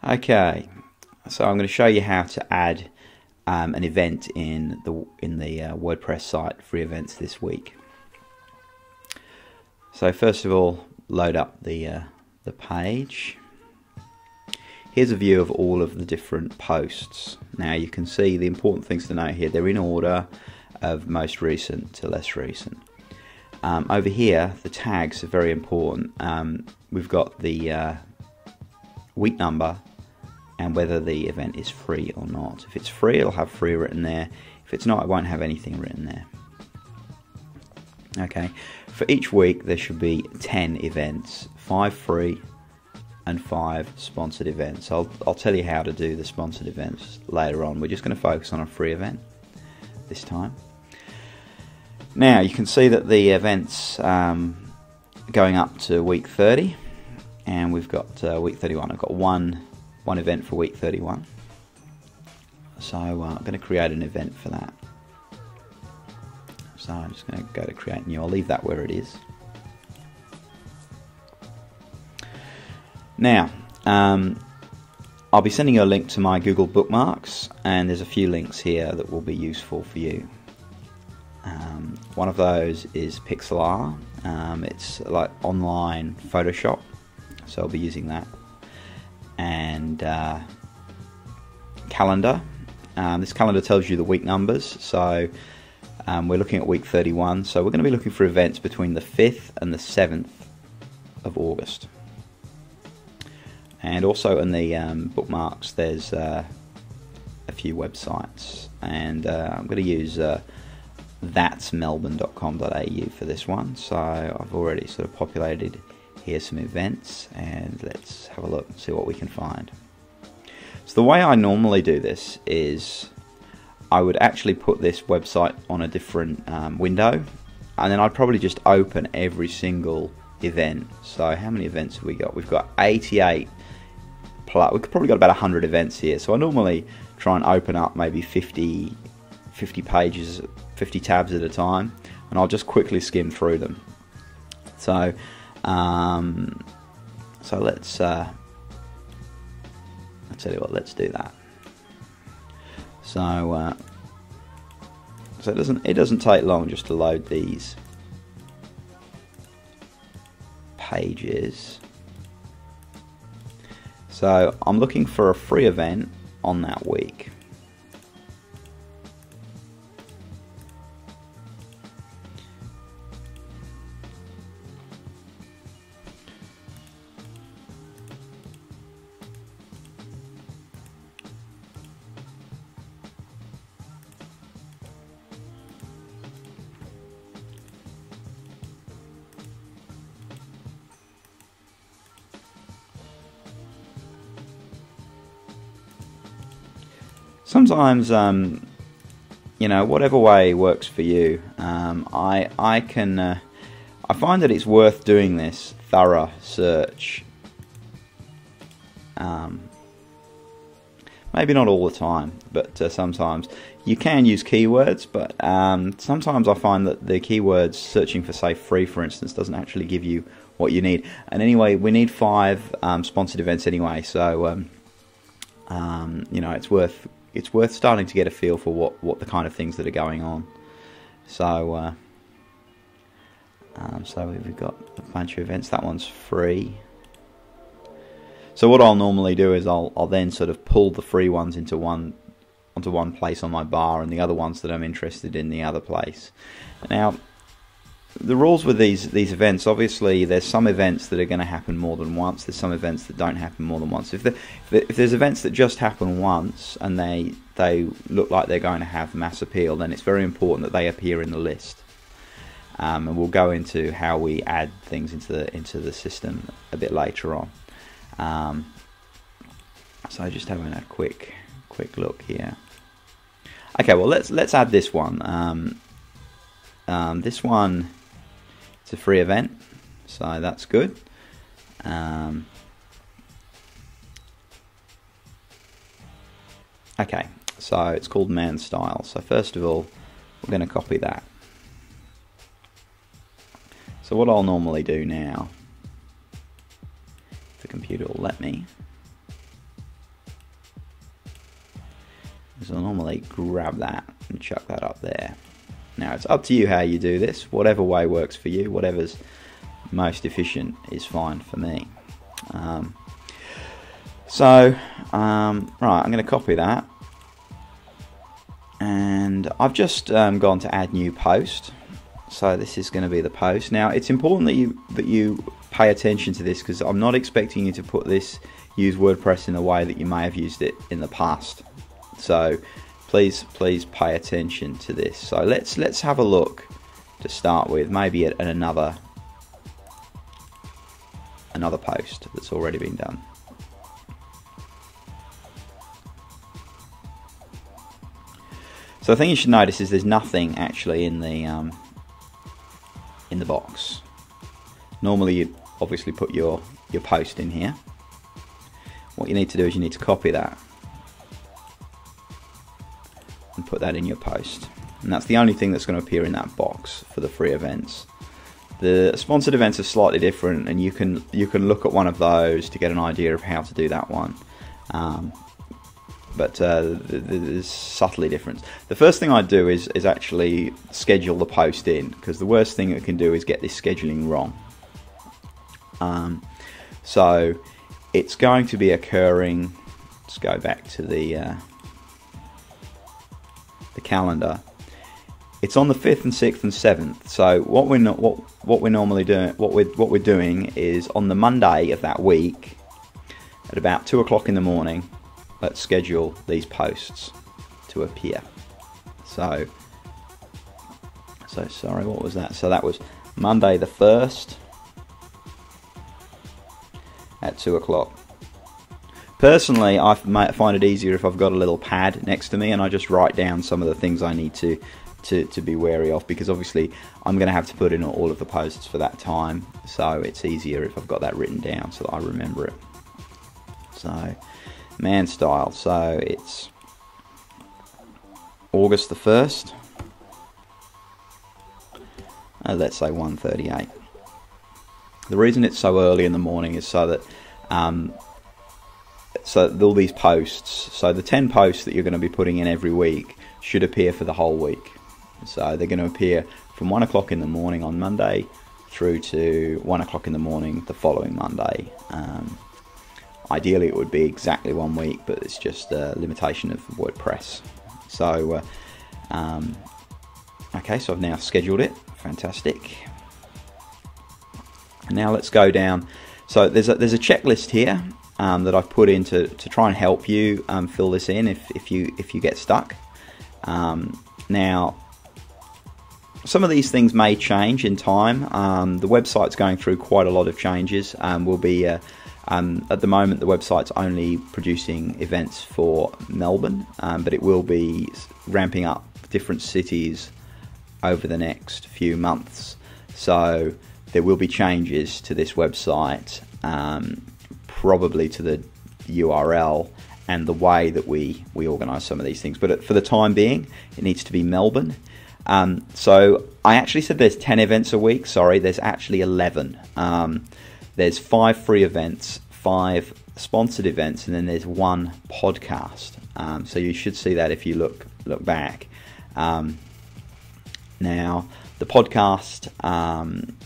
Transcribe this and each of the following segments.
Okay, so I'm going to show you how to add an event in the WordPress site for events this week. So first of all, load up the page. Here's a view of all of the different posts. Now you can see the important things to note here. They're in order of most recent to less recent. Over here, the tags are very important. We've got the week number and whether the event is free or not. If it's free, it'll have free written there. If it's not, it won't have anything written there. Okay, for each week there should be 10 events, 5 free and 5 sponsored events. I'll tell you how to do the sponsored events later on. We're just going to focus on a free event this time. Now you can see that the events going up to week 30, and we've got week 31. I've got one event for week 31, so I'm going to create an event for that. So I'm just going to go to create new. I'll leave that where it is. Now I'll be sending you a link to my Google bookmarks, and there's a few links here that will be useful for you. One of those is Pixlr. It's like online Photoshop, so I'll be using that. And calendar. This calendar tells you the week numbers, so we're looking at week 31, so we're going to be looking for events between the 5th and the 7th of August. And also in the bookmarks there's a few websites, and I'm going to use that'smelbourne.com.au for this one. So I've already sort of populated here some events, and let's have a look and see what we can find. So the way I normally do this is I would actually put this website on a different window, and then I'd probably just open every single event. So how many events have we got? We've got 88 plus. We've probably got about 100 events here, so I normally try and open up maybe 50 pages, 50 tabs at a time, and I'll just quickly skim through them. So let's I'll tell you what, let's do that. So it doesn't take long just to load these pages. So I'm looking for a free event on that week. Sometimes, you know, whatever way works for you. I find that it's worth doing this thorough search. Maybe not all the time, but sometimes. You can use keywords, but sometimes I find that the keywords searching for, say, free, for instance, doesn't actually give you what you need. And anyway, we need 5 sponsored events anyway, so you know, it's worth starting to get a feel for what the kind of things that are going on. So so we've got a bunch of events. That one's free. So what I'll normally do is I'll then sort of pull the free ones onto one place on my bar, and the other ones that I'm interested in the other place. Now, the rules with these events, obviously there's some events that are going to happen more than once. There's some events that don't happen more than once. If there's events that just happen once and they look like they're going to have mass appeal, then it's very important that they appear in the list. And we'll go into how we add things into the system a bit later on. So just having a quick look here. Okay, well let's add this one. This one, it's a free event, so that's good. Okay, so it's called Man Style. So first of all, we're going to copy that. So what I'll normally do now, if the computer will let me, normally grab that and chuck that up there. Now it's up to you how you do this. Whatever way works for you, whatever's most efficient is fine for me. Right, I'm going to copy that, and I've just gone to add new post. So this is going to be the post. Now it's important that you pay attention to this, because I'm not expecting you to use WordPress in a way that you may have used it in the past. So please pay attention to this. So let's have a look to start with, maybe at another post that's already been done. So the thing you should notice is there's nothing actually in the box. Normally you obviously put your post in here. What you need to do is you need to copy that and put that in your post, and that's the only thing that's going to appear in that box for the free events. The sponsored events are slightly different, and you can look at one of those to get an idea of how to do that one. But there's subtly difference. The first thing I do is actually schedule the post in, because the worst thing it can do is get this scheduling wrong. So it's going to be occurring. Let's go back to the calendar. It's on the 5th and 6th and 7th. So what we're normally doing, what we're doing is on the Monday of that week at about 2 o'clock in the morning. Let's schedule these posts to appear. So sorry, what was that? So that was Monday the 1st at 2 o'clock. Personally, I might find it easier if I've got a little pad next to me and I just write down some of the things I need to be wary of, because obviously I'm going to have to put in all of the posts for that time, so it's easier if I've got that written down so that I remember it. So man style, so it's August the 1st, let's say 1:38. The reason it's so early in the morning is so that all these posts, so the 10 posts that you're going to be putting in every week should appear for the whole week. So they're going to appear from 1 o'clock in the morning on Monday through to 1 o'clock in the morning the following Monday. Ideally it would be exactly 1 week, but it's just a limitation of WordPress. So okay, so I've now scheduled it. Fantastic. And now let's go down. So there's a checklist here that I've put in to try and help you fill this in if you get stuck. Now, some of these things may change in time. The website's going through quite a lot of changes. We'll be at the moment the website's only producing events for Melbourne, but it will be ramping up different cities over the next few months. So there will be changes to this website, probably to the URL and the way that we organise some of these things. But for the time being, it needs to be Melbourne. So I actually said there's 10 events a week. Sorry, there's actually 11. There's 5 free events, 5 sponsored events, and then there's 1 podcast. So you should see that if you look back. Now the podcast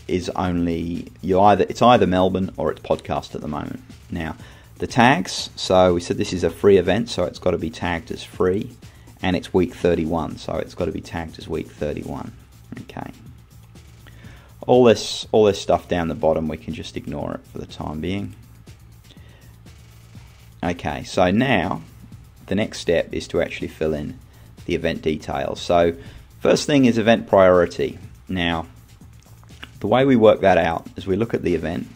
is only it's either Melbourne or it's podcast at the moment. Now the tags, so we said this is a free event, so it's got to be tagged as free, and it's week 31, so it's got to be tagged as week 31. Okay. All this stuff down the bottom, we can just ignore it for the time being. Okay, so now the next step is to actually fill in the event details. So first thing is event priority. Now, the way we work that out is we look at the event,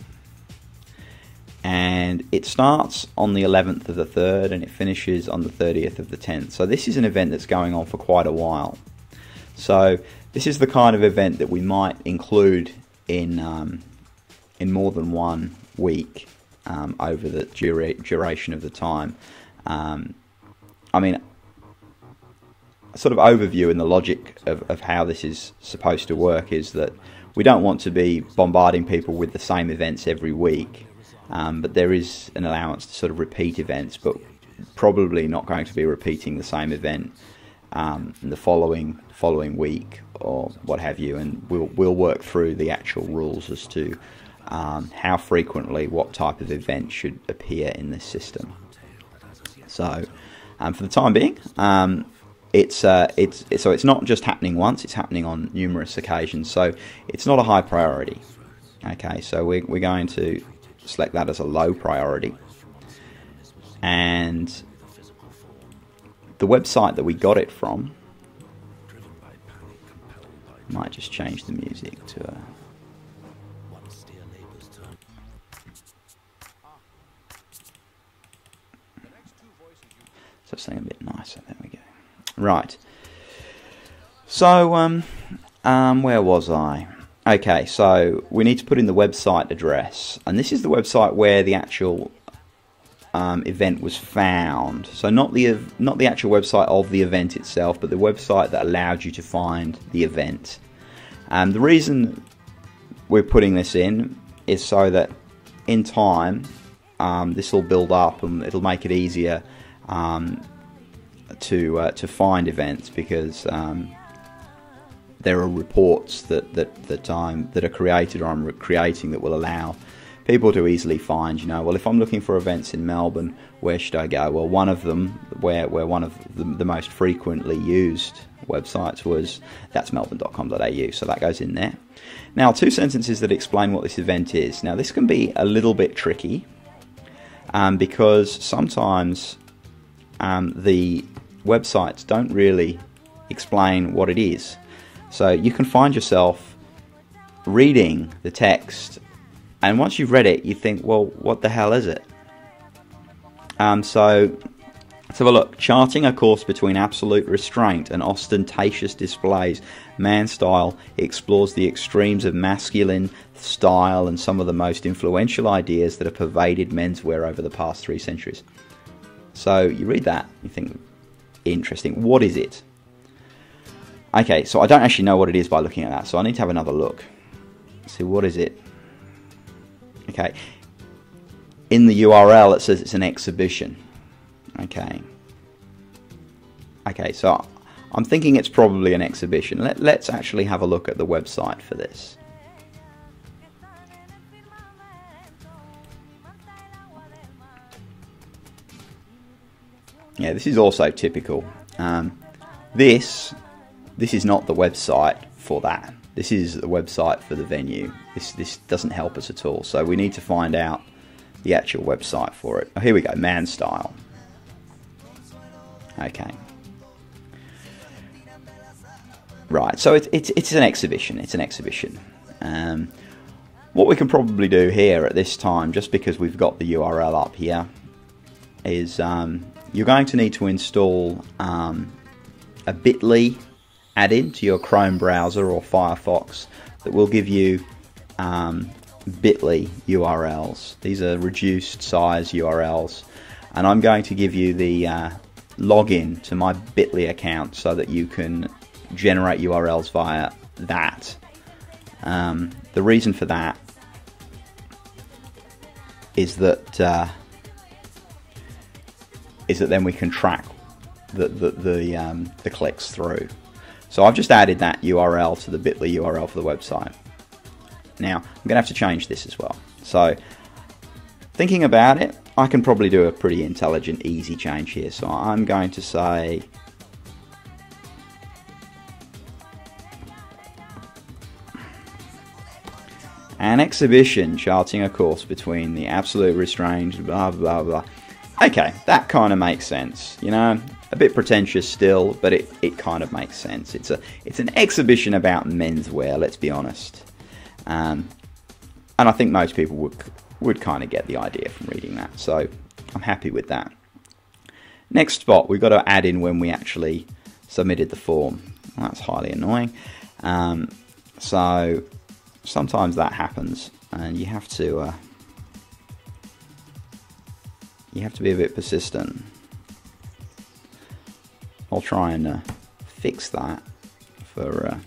and it starts on the 11th of the 3rd and it finishes on the 30th of the 10th. So this is an event that's going on for quite a while. So this is the kind of event that we might include in more than 1 week over the duration of the time. I mean, a sort of overview and the logic of how this is supposed to work is that we don't want to be bombarding people with the same events every week, but there is an allowance to sort of repeat events, but probably not going to be repeating the same event in the following week or what have you, and we'll work through the actual rules as to how frequently what type of event should appear in this system. So for the time being, it's not just happening once, it's happening on numerous occasions, so it's not a high priority. Okay, so we're going to select that as a low priority, and the website that we got it from, might just change the music to a something a bit nicer. There we go. Right. So where was I? Okay, so we need to put in the website address, and this is the website where the actual event was found. So not the actual website of the event itself, but the website that allowed you to find the event. And the reason we're putting this in is so that in time this will build up and it'll make it easier to find events, because there are reports that are created, or I'm creating, that will allow people to easily find, well, if I'm looking for events in Melbourne, where should I go? Well, one of them, where one of the most frequently used websites was, that's melbourne.com.au, so that goes in there. Now, 2 sentences that explain what this event is. Now, this can be a little bit tricky, because sometimes the websites don't really explain what it is. So you can find yourself reading the text, and once you've read it, you think, well, what the hell is it? So let's have a look. Charting a course between absolute restraint and ostentatious displays, Man Style explores the extremes of masculine style and some of the most influential ideas that have pervaded menswear over the past 3 centuries. So you read that, you think, interesting. What is it? Okay, so I don't actually know what it is by looking at that, so I need to have another look. So what is it? Okay, in the URL it says it's an exhibition. Okay, so I'm thinking it's probably an exhibition. Let's actually have a look at the website for this. Yeah, this is also typical. This is not the website for that. This is the website for the venue. This doesn't help us at all. So we need to find out the actual website for it. Oh, here we go, Man Style. Okay. Right, so it's an exhibition. It's an exhibition. What we can probably do here at this time, just because we've got the URL up here, is you're going to need to install a bit.ly add-in to your Chrome browser or Firefox that will give you bit.ly URLs. These are reduced size URLs, and I'm going to give you the login to my bit.ly account so that you can generate URLs via that. The reason for that is that then we can track the clicks through. So I've just added that URL to the bit.ly URL for the website. Now I'm going to have to change this as well. So thinking about it, I can probably do a pretty intelligent, easy change here. So I'm going to say an exhibition charting a course between the absolute restraint, blah blah blah. Okay, that kind of makes sense, a bit pretentious still, but it kind of makes sense. It's an exhibition about menswear, let's be honest, and I think most people would kind of get the idea from reading that, so I'm happy with that. Next spot, we've got to add in when we actually submitted the form. Well, that's highly annoying. So sometimes that happens, and you have to be a bit persistent. I'll try and fix that for